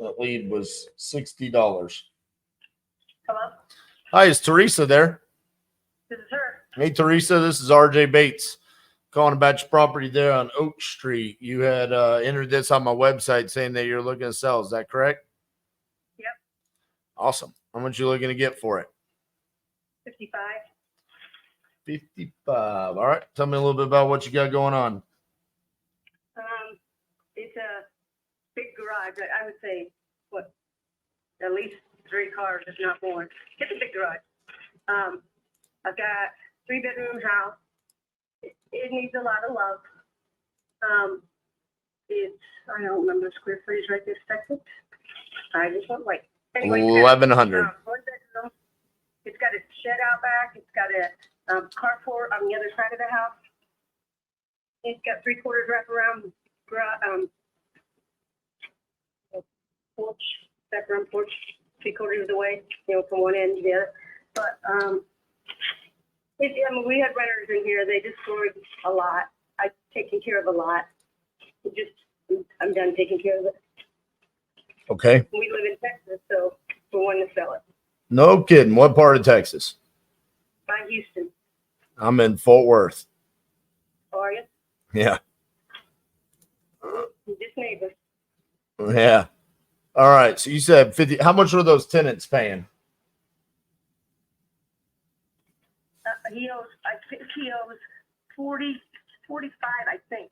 That lead was $60. Hello? Hi, is Teresa there? This is her. Hey, Teresa, this is RJ Bates calling about your property there on Oak Street. You had entered this on my website saying that you're looking to sell. Is that correct? Yep. Awesome. How much you looking to get for it? 55. 55. All right. Tell me a little bit about what you got going on. It's a big garage. I would say, what, at least 3 cars, if not more. It's a big garage. I've got 3-bedroom house. It needs a lot of love. I don't remember the square footage right this second. I just want like anyway. 1,100. 1 bedroom. It's got a shed out back. It's got a carport on the other side of the house. It's got 3/4 wraparound porch, background porch, 3/4 of the way, from one end to the other. But we had renters in here. They destroyed a lot. I've taken care of a lot. I'm done taking care of it. Okay. We live in Texas, so we want to sell it. No kidding. What part of Texas? By Houston. I'm in Fort Worth. How are you? Yeah. Just neighbors. Yeah. All right. So you said 50. How much were those tenants paying? He owes 40, 45, I think.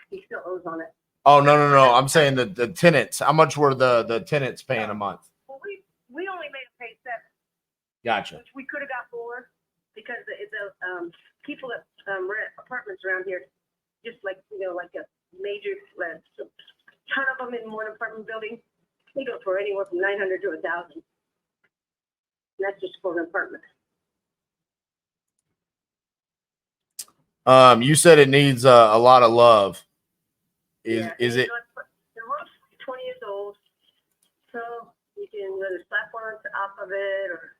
He still owes on it. Oh, no. I'm saying the tenants. How much were the tenants paying a month? Well, we only made him pay 7. Gotcha. Which we could have got more because the people that rent apartments around here, just like a major, a ton of them in one apartment building, they go for anywhere from $900 to $1,000. And that's just for an apartment. You said it needs a lot of love. Is it? The roof's 20 years old, so you can either slap one on top of it or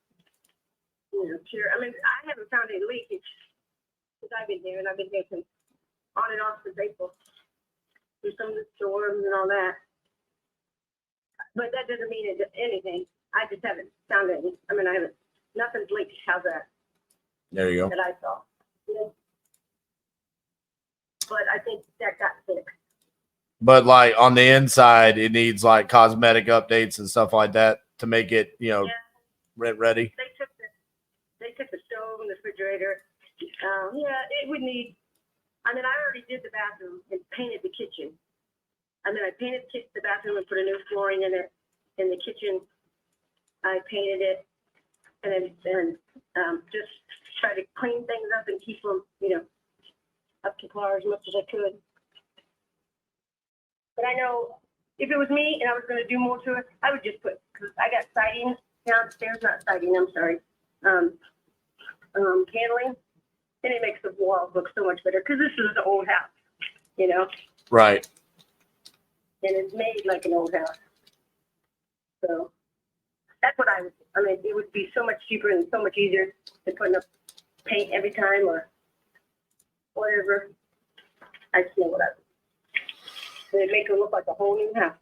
cure. I mean, I haven't found any leakage since I've been here, and I've been here since on and off since April through some of the storms and all that. But that doesn't mean anything. I just haven't found any. I mean, nothing's leaked. How's that? There you go. That I saw. Yeah. But I think that got fixed. But like on the inside, it needs like cosmetic updates and stuff like that to make it, rent ready. They took the stove and the refrigerator. It would need. I mean, I already did the bathroom and painted the kitchen. I mean, I painted the bathroom and put a new flooring in it. In the kitchen, I painted it and then just try to clean things up and keep them, up to par as much as I could. But I know if it was me and I was going to do more to it, I would just because I got siding downstairs, not siding, I'm sorry, paneling, and it makes the walls look so much better because this is an old house, Right. And it's made like an old house. So that's what I would do. I mean, it would be so much cheaper and so much easier than putting up paint every time or whatever. I just know what I would do. And it make it look like a whole new house.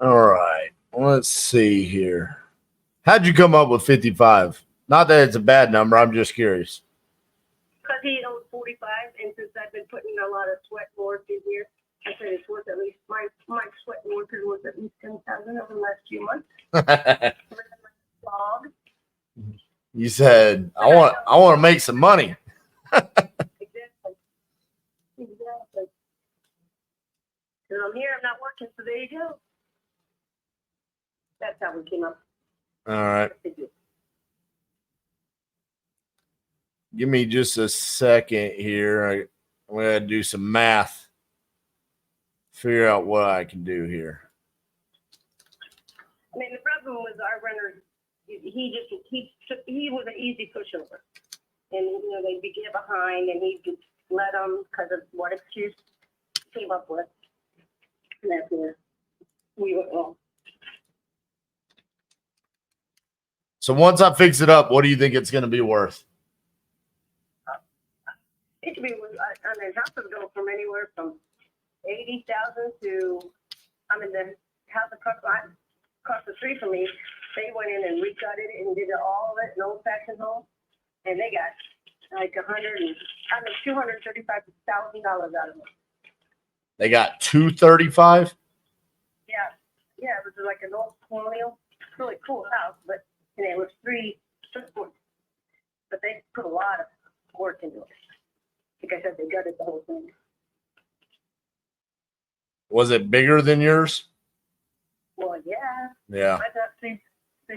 All right. Let's see here. How'd you come up with 55? Not that it's a bad number. I'm just curious. Because he owns 45, and since I've been putting a lot of sweat and work in here, I said it's worth at least my sweat and work is worth at least $10,000 over the last few months. You said I want to make some money. Exactly. Because I'm here, I'm not working, so there you go. That's how we came up. All right. Give me just a second here. I'm going to do some math. Figure out what I can do here. I mean, the problem was our renter, he was an easy pushover. And, they'd be get behind and he'd just let them because of what excuse he came up with. And that's where we went wrong. So once I fix it up, what do you think it's going to be worth? it could be, I mean, houses go from anywhere from 80,000 to, I mean, the house across the street from me, they went in and regutted it and did all of it, an old-fashioned home, and they got like $235,000 out of it. They got 235. Yeah, it was like an old colonial, really cool house, but and it was three, but they put a lot of work into it. Like I said, they gutted the whole thing. Was it bigger than yours? Well, yeah. Yeah. I got three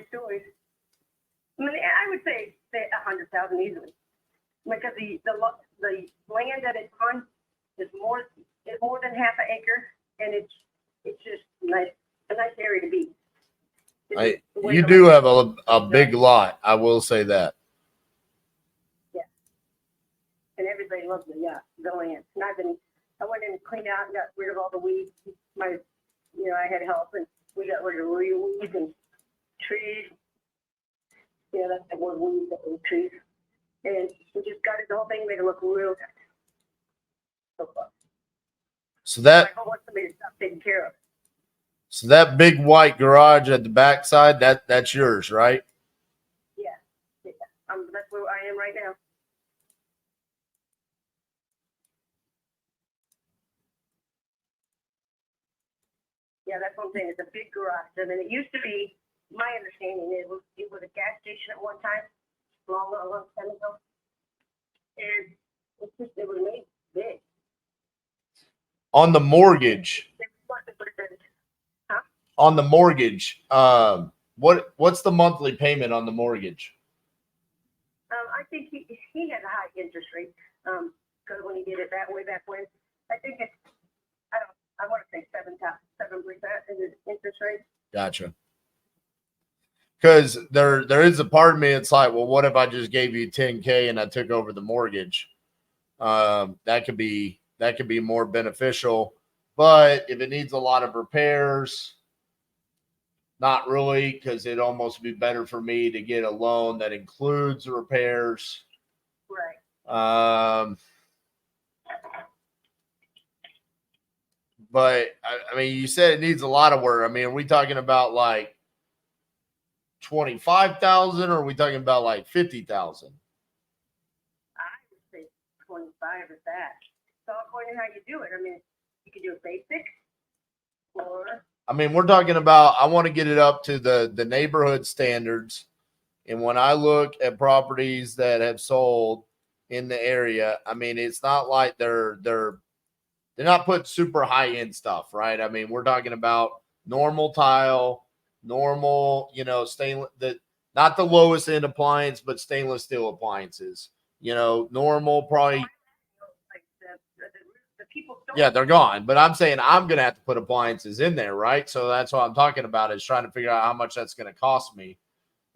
stories. I mean, I would say 100,000 easily, because the land that it's on is more than half an acre, and it's just nice, a nice area to be. You do have a big lot. I will say that. Yeah. And everybody loves the land. And I went in and cleaned out and got rid of all the weeds. I had help, and we got rid of weeds and trees. Yeah, that's the word, weeds, that was trees. And we just gutted the whole thing, made it look real good. So fun. So that. I want somebody to stop taking care of it. So that big white garage at the backside, that's yours, right? Yeah. That's where I am right now. Yeah, that's one thing. It's a big garage. I mean, it used to be, my understanding, it was a gas station at one time, long time ago. And it was made big. On the mortgage. On the mortgage, what's the monthly payment on the mortgage? I think he had a high interest rate, because when he did it that way back when, I think it's, I want to say 7% is his interest rate. Gotcha. Because there is a part of me, it's like, well, what if I just gave you $10,000 and I took over the mortgage? That could be more beneficial. But if it needs a lot of repairs, not really, because it'd almost be better for me to get a loan that includes repairs. Right. But I mean, you said it needs a lot of work. I mean, are we talking about like 25,000, or are we talking about like 50,000? I would say 25 is that. So according to how you do it, I mean, you can do a basic, or. I mean, we're talking about, I want to get it up to the neighborhood standards. And when I look at properties that have sold in the area, I mean, it's not like they're not putting super high end stuff, right? I mean, we're talking about normal tile, normal, stainless, not the lowest end appliance, but stainless steel appliances, normal, probably. Yeah, they're gone. But I'm saying I'm going to have to put appliances in there, right? So that's what I'm talking about, is trying to figure out how much that's going to cost me.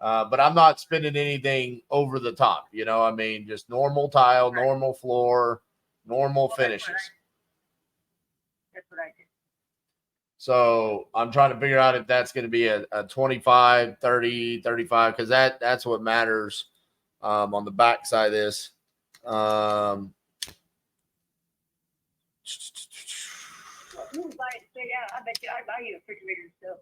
But I'm not spending anything over the top, I mean, just normal tile, normal floor, normal finishes. That's what I did. So I'm trying to figure out if that's going to be a 25, 30, 35, because that's what matters on the back side of this. You can buy it straight out. I bet you I'd buy you a refrigerator still.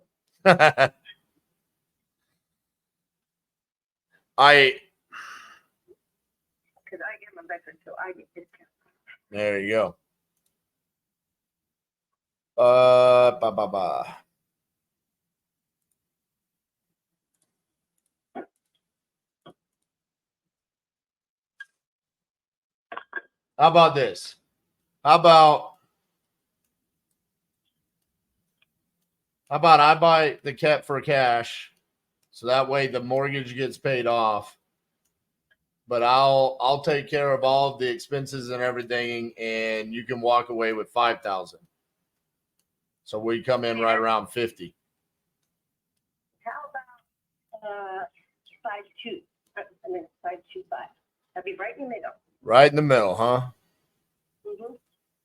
Because I get my veteran, so I get discount. There you go. How about this? How about I buy the cat for cash, so that way the mortgage gets paid off, but I'll take care of all of the expenses and everything, and you can walk away with 5,000. So we come in right around 50. How about 5.2? I mean 5.25. That'd be right in the middle. Right in the middle, huh? Mm-hmm.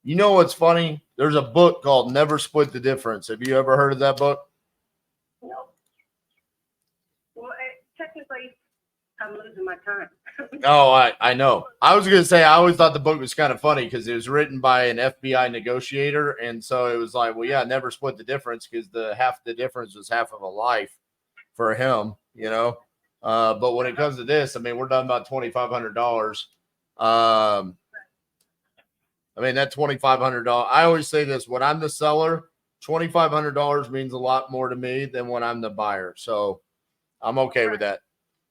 You know what's funny? There's a book called Never Split the Difference. Have you ever heard of that book? No. Well, technically, I'm losing my time. Oh, I know. I was going to say, I always thought the book was kind of funny because it was written by an FBI negotiator. And so it was like, well, yeah, never split the difference because half the difference was half of a life for him, you know? But when it comes to this, I mean, we're done about $2,500. I mean, that $2,500. I always say this: when I'm the seller, $2,500 means a lot more to me than when I'm the buyer. So I'm okay with that.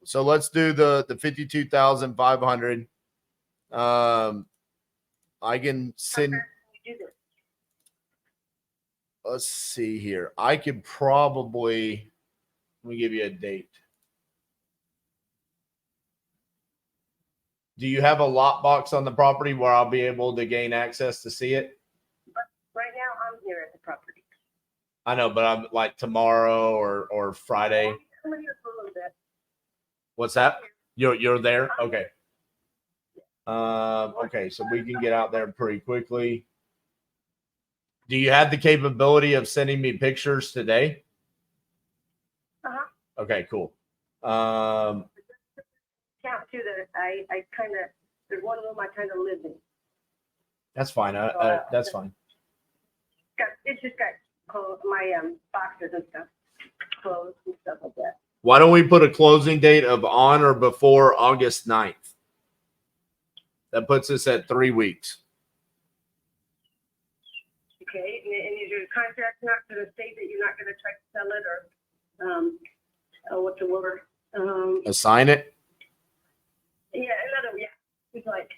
So let's do the 52,500. I can send. Let's see here. I could probably. Let me give you a date. Do you have a lot box on the property where I'll be able to gain access to see it? Right now, I'm here at the property. I know, but I'm like tomorrow or Friday. I'm here for a little bit. What's that? You're there? Okay. Okay, so we can get out there pretty quickly. Do you have the capability of sending me pictures today? Okay, cool. Count too that I kind of, there's one room I kind of live in. That's fine. That's fine. It's just got my boxes and stuff, clothes and stuff like that. Why don't we put a closing date of on or before August 9th? That puts us at 3 weeks. Okay, and is your contract not going to state that you're not going to try to sell it or what's the word? Assign it? Yeah, it's like,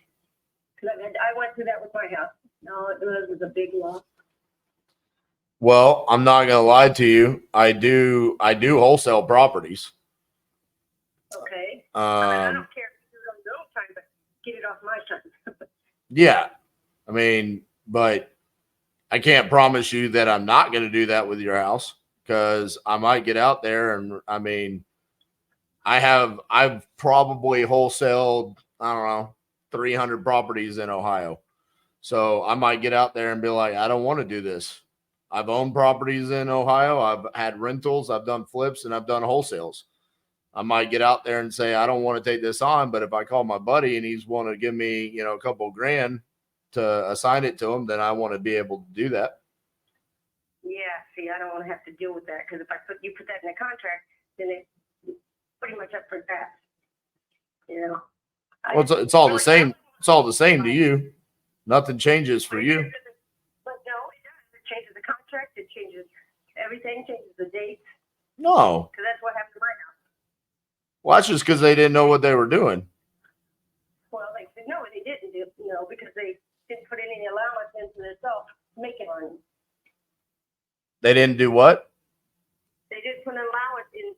cause I went through that with my house. No, it was a big loss. Well, I'm not gonna lie to you. I do wholesale properties. Okay. I don't care if you do it on your own time, but get it off my time. Yeah. I mean, but I can't promise you that I'm not gonna do that with your house because I might get out there and I mean, I've probably wholesaled, I don't know, 300 properties in Ohio. So I might get out there and be like, I don't want to do this. I've owned properties in Ohio. I've had rentals. I've done flips and I've done wholesales. I might get out there and say, I don't want to take this on. But if I call my buddy and he's want to give me, a couple grand to assign it to him, then I want to be able to do that. Yeah. See, I don't want to have to deal with that because if you put that in a contract, then it's pretty much up for that. Well, it's all the same. It's all the same to you. Nothing changes for you. But no, it does. It changes the contract. It changes everything. Changes the dates. No. Because that's what happened to my house. Well, that's just because they didn't know what they were doing. Well, they didn't do, because they didn't put any allowance into themselves to make it on. They didn't do what? They didn't put an allowance in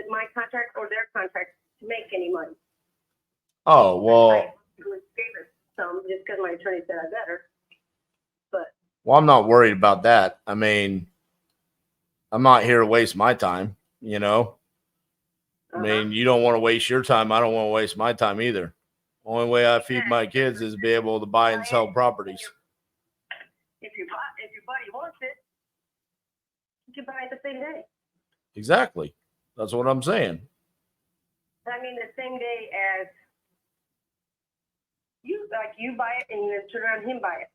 my contract or their contract to make any money. Oh, well. I gave us some just because my attorney said I better. Well, I'm not worried about that. I mean, I'm not here to waste my time, I mean, you don't want to waste your time. I don't want to waste my time either. Only way I feed my kids is be able to buy and sell properties. If your buddy wants it, you can buy it the same day. Exactly. That's what I'm saying. I mean, the same day as you buy it and then turn around and him buy it.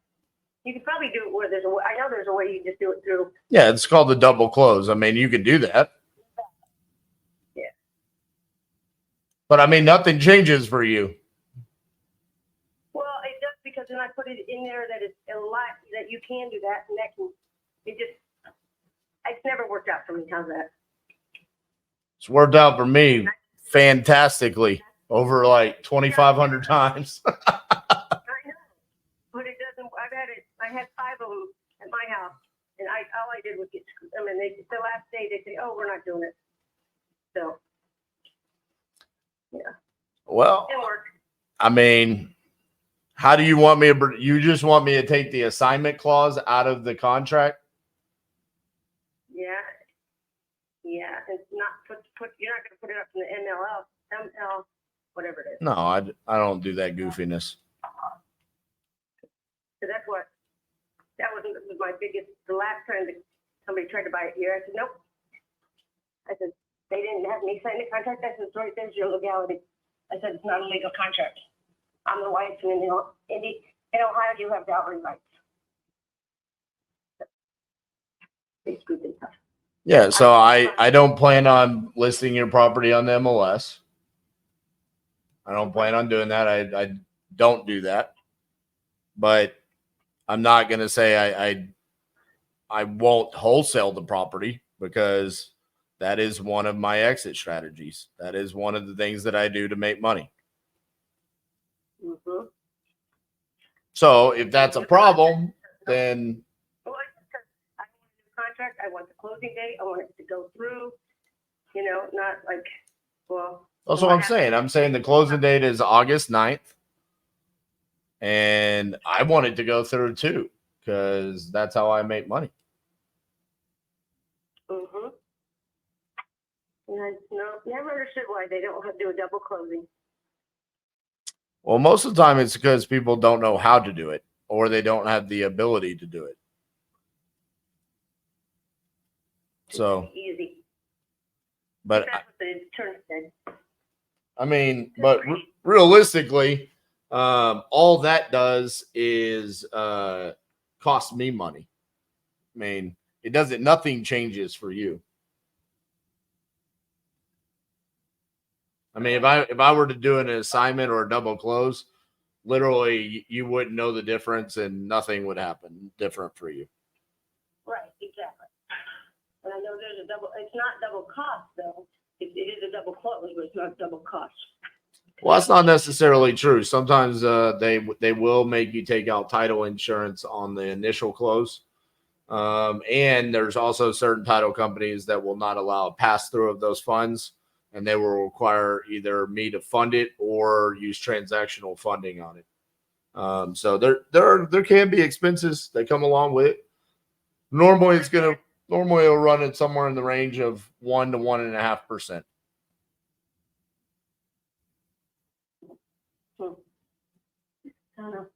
You could probably do it where I know there's a way you just do it through. Yeah, it's called the double close. I mean, you can do that. Yeah. But I mean, nothing changes for you. Well, it does because then I put it in there that it's a lot that you can do that and it's never worked out for me. How's that? It's worked out for me fantastically over like 2,500 times. I know, but it doesn't. I had 5 of them at my house, and all I did was get. I mean, the last day they say, "Oh, we're not doing it." So, yeah. Well, it worked. I mean, how do you want me to? You just want me to take the assignment clause out of the contract? Yeah. It's not put. You're not going to put it up in the ML, whatever it is. No, I don't do that goofiness. So that was my biggest. The last time that somebody tried to buy it here, I said nope. I said they didn't have me sign the contract. I said right there's your legality. I said, it's not a legal contract. I'm the wife, and in Ohio, you have dowry rights. Basically, been tough. Yeah, so I don't plan on listing your property on the MLS. I don't plan on doing that. I don't do that. But I'm not going to say I won't wholesale the property, because that is one of my exit strategies. That is one of the things that I do to make money. Mm-hmm. So if that's a problem, then Well, it's because I want a new contract. I want the closing date. I want it to go through. You know, not like, well. that's what I'm saying. I'm saying the closing date is August 9th. And I want it to go through too, because that's how I make money. Mm-hmm. No, never understood why they don't have to do a double closing. Well, most of the time it's because people don't know how to do it, or they don't have the ability to do it. So easy. But that's what the attorney said. I mean, but realistically, all that does is cost me money. I mean, it doesn't. Nothing changes for you. I mean, if I were to do an assignment or a double close, literally you wouldn't know the difference, and nothing would happen different for you. Right, exactly. And I know there's a double. It's not double cost though. It is a double close, but it's not double cost. Well, that's not necessarily true. Sometimes they will make you take out title insurance on the initial close. And there's also certain title companies that will not allow a pass through of those funds, and they will require either me to fund it or use transactional funding on it. So there can be expenses that come along with it. Normally it'll run it somewhere in the range of 1 to 1.5%. I don't know.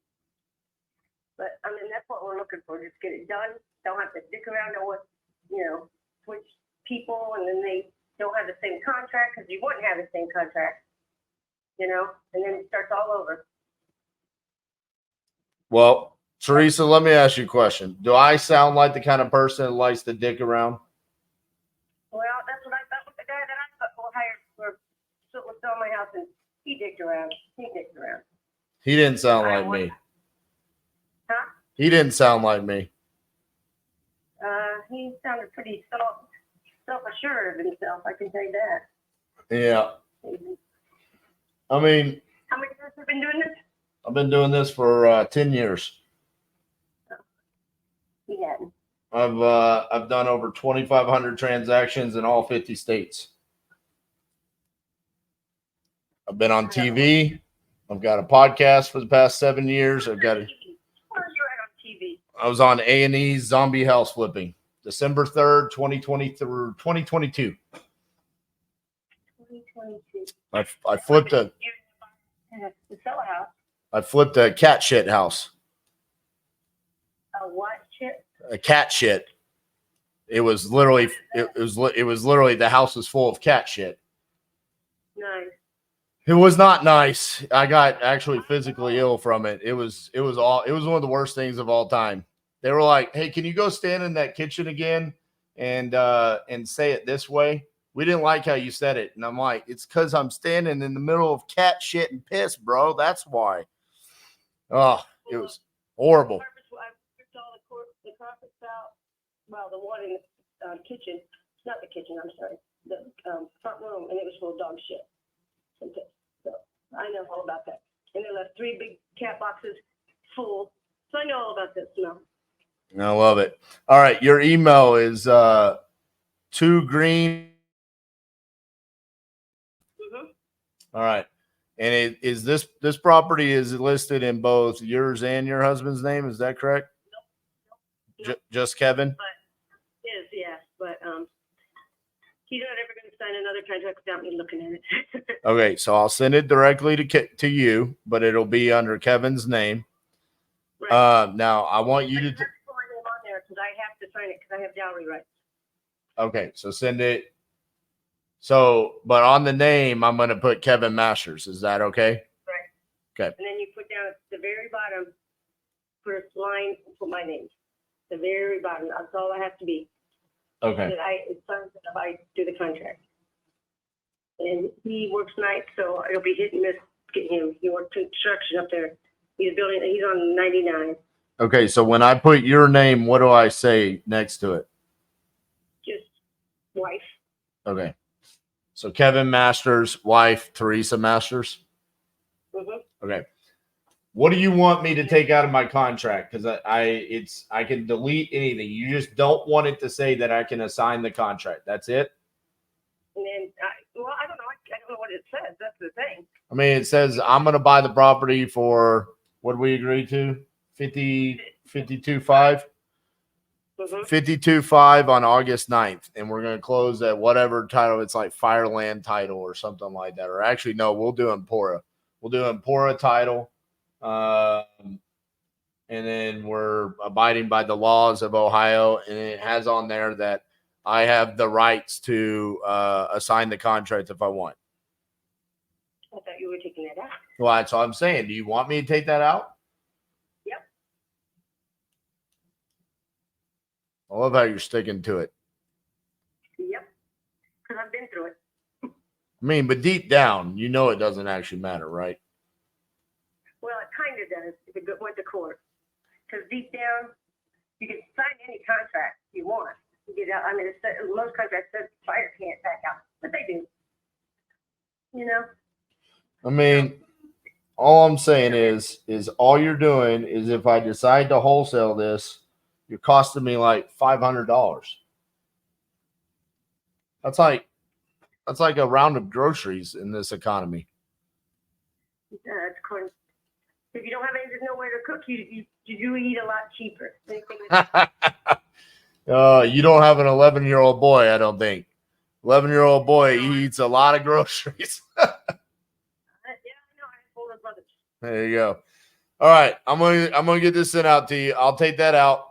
But I mean, that's what we're looking for. Just get it done. Don't have to stick around and switch people, and then they don't have the same contract, because you wouldn't have the same contract, and then it starts all over. Well, Teresa, let me ask you a question. Do I sound like the kind of person that likes to dick around? Well, that's what I thought with the guy that I hired for selling my house, and he dicked around. He didn't sound like me. Huh? He didn't sound like me. He sounded pretty self-assured of himself, I can tell you that. Yeah. I mean, how many years have you been doing this? I've been doing this for 10 years. He hadn't. I've done over 2,500 transactions in all 50 states. I've been on TV. I've got a podcast for the past 7 years. Where are you at on TV? I was on A&E's Zombie House Flipping, December 3rd, 2020 through 2022. 2022. I flipped to sell a house. I flipped a cat shit house. A what shit? A cat shit. It was literally the house was full of cat shit. Nice. It was not nice. I got actually physically ill from it. It was one of the worst things of all time. They were like, "Hey, can you go stand in that kitchen again and say it this way?" We didn't like how you said it. And I'm like, "It's because I'm standing in the middle of cat shit and piss, bro. That's why." Oh, it was horrible. I ripped all the carpets out. Well, the one in the kitchen. Not the kitchen, I'm sorry. The front room, and it was full of dog shit. So I know all about that. And they left 3 big cat boxes full. So I know all about this now. I love it. All right. Your email is 2green. Mm-hmm. All right. And is this property is listed in both yours and your husband's name? Is that correct? Nope. Just Kevin? But it is, yeah. But he's not ever going to sign another contract without me looking at it. Okay, so I'll send it directly to you, but it'll be under Kevin's name. Right. Now I want you to. My name on there because I have to sign it because I have dowry rights. Okay, so send it So, but on the name, I'm going to put Kevin Masters. Is that okay? Right. Okay. And then you put down at the very bottom, first line, put my name. The very bottom. That's all I have to be. Okay. That it's something if I do the contract. And he works nights, so it'll be hit and miss getting him. He works construction up there. He's on 99. Okay. So when I put your name, what do I say next to it? Just wife. Okay. So Kevin Masters, wife, Teresa Masters. Mm-hmm. Okay. What do you want me to take out of my contract? Because I can delete anything. You just don't want it to say that I can assign the contract. That's it. And then, I don't know. I don't know what it says. That's the thing. I mean, it says I'm going to buy the property for what did we agree to? 52.5. Mm-hmm. 52.5 on August 9th, and we're going to close at whatever title. It's like Fireland title or something like that. Or actually, no, we'll do Empora. We'll do Empora title. And then we're abiding by the laws of Ohio, and it has on there that I have the rights to assign the contract if I want. I thought you were taking that out. Well, that's what I'm saying. Do you want me to take that out? Yep. I love how you're sticking to it. Yep. Because I've been through it. I mean, but deep down, you know it doesn't actually matter, right? Well, it kind of does if it went to court. Because deep down, you can sign any contract you want. You get out. I mean, most contracts said fire can't back out, but they do. You know. I mean, all I'm saying is all you're doing is if I decide to wholesale this, you're costing me like $500. That's like a round of groceries in this economy. That's according. If you don't have nowhere to cook, you do eat a lot cheaper. You don't have an 11-year-old boy, I don't think. 11-year-old boy eats a lot of groceries. Yeah, I know. I have older brothers. There you go. All right, I'm gonna get this sent out to you. I'll take that out.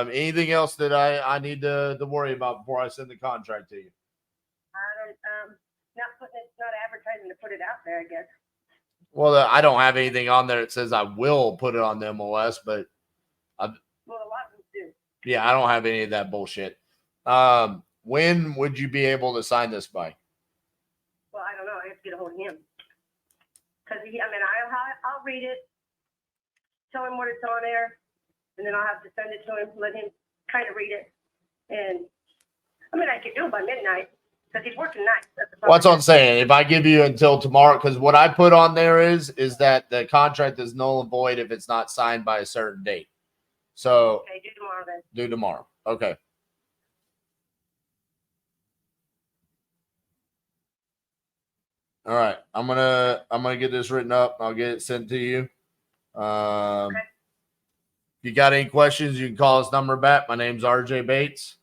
Anything else that I need to worry about before I send the contract to you? Not advertising to put it out there, I guess. Well, I don't have anything on there that says I will put it on the MLS, but Well, a lot of them do. Yeah, I don't have any of that bullshit. When would you be able to sign this by? Well, I don't know. I have to get a hold of him. Because, I'll read it, tell him what it's on there, and then I'll have to send it to him, let him kind of read it. And, I could do it by midnight, because he's working nights. Well, that's what I'm saying. If I give you until tomorrow, because what I put on there is that the contract is null and void if it's not signed by a certain date. So, okay, do tomorrow then. Do tomorrow. Okay. All right. I'm gonna get this written up. I'll get it sent to you. Okay. If you got any questions, you can call this number back. My name's RJ Bates.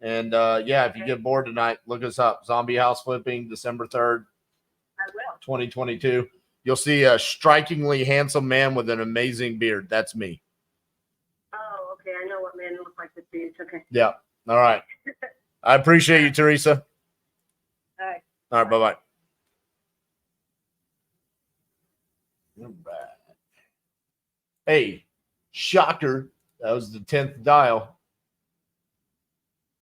And if you get bored tonight, look us up. Zombie House Flipping, December 3rd, I will. 2022. You'll see a strikingly handsome man with an amazing beard. That's me. Oh, okay. I know what men look like with beards. Okay. Yeah. All right. I appreciate you, Teresa. All right. All right. Bye-bye. Hey, shocker. That was the 10th dial.